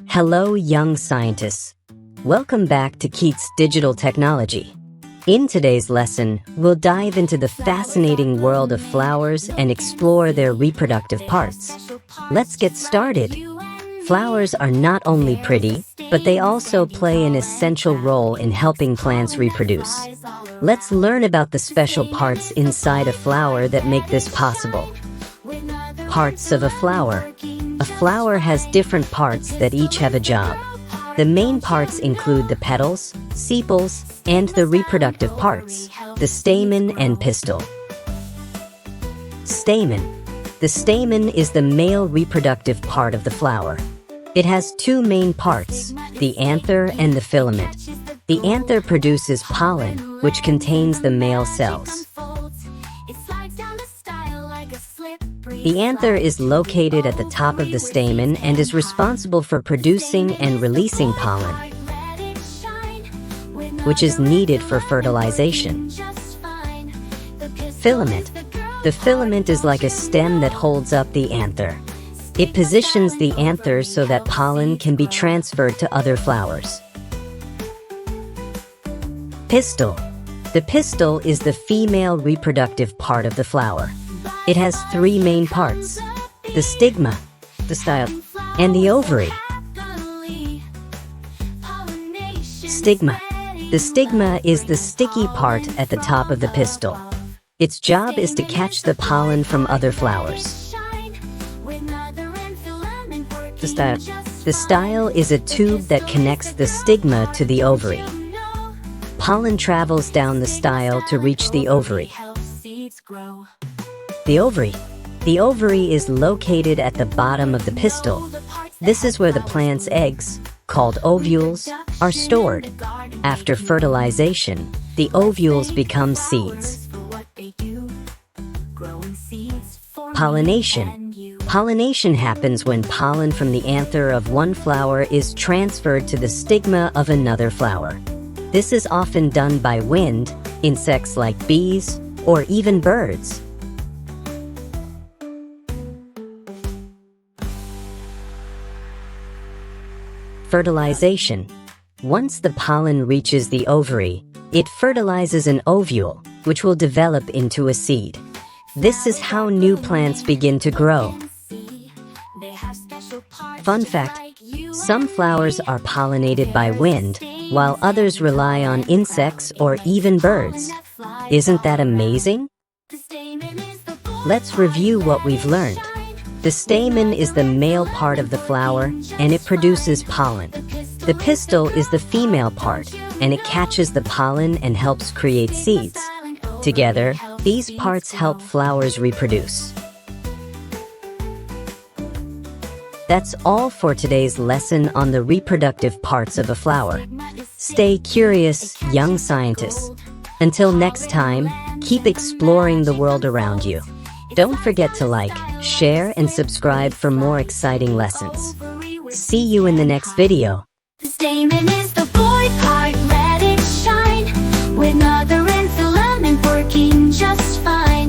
Hello, young scientists. Welcome back to Keith's Digital Technology. In today's lesson, we'll dive into the fascinating world of flowers and explore their reproductive parts. Let's get started. Flowers are not only pretty, but they also play an essential role in helping plants reproduce. Let's learn about the special parts inside a flower that make this possible. Parts of a flower. A flower has different parts that each have a job. The main parts include the petals, sepals, and the reproductive parts, the stamen and pistil. Stamen. The stamen is the male reproductive part of the flower. It has two main parts, the anther and the filament. The anther produces pollen, which contains the male cells. The anther is located at the top of the stamen and is responsible for producing and releasing pollen, which is needed for fertilization. Filament. The filament is like a stem that holds up the anther. It positions the anther so that pollen can be transferred to other flowers. Pistil. The pistil is the female reproductive part of the flower. It has three main parts, the stigma, the style, and the ovary. Stigma. The stigma is the sticky part at the top of the pistil. Its job is to catch the pollen from other flowers. The style. The style is a tube that connects the stigma to the ovary. Pollen travels down the style to reach the ovary. The ovary. The ovary is located at the bottom of the pistil. This is where the plant's eggs, called ovules, are stored. After fertilization, the ovules become seeds. Pollination. Pollination happens when pollen from the anther of one flower is transferred to the stigma of another flower. This is often done by wind, insects like bees, or even birds. Fertilization. Once the pollen reaches the ovary, it fertilizes an ovule, which will develop into a seed. This is how new plants begin to grow. Fun fact, some flowers are pollinated by wind, while others rely on insects or even birds. Isn't that amazing? Let's review what we've learned. The stamen is the male part of the flower, and it produces pollen. The pistil is the female part, and it catches the pollen and helps create seeds. Together, these parts help flowers reproduce. That's all for today's lesson on the reproductive parts of a flower. Stay curious, young scientists. Until next time, keep exploring the world around you. Don't forget to like, share, and subscribe for more exciting lessons. See you in the next video. The stamen is the boy part, let it shine, with mother and filament working just fine.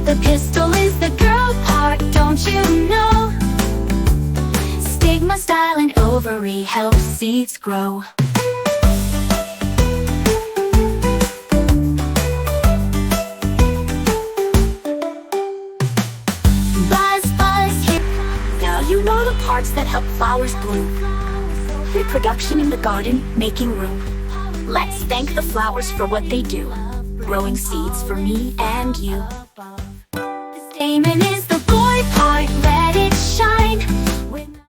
The pistil is the girl part, don't you know? Stigma, style, and ovary help seeds grow. You know the parts that help flowers bloom. Reproduction in the garden, making room. Let's thank the flowers for what they do, growing seeds for me and you. The stamen is the boy.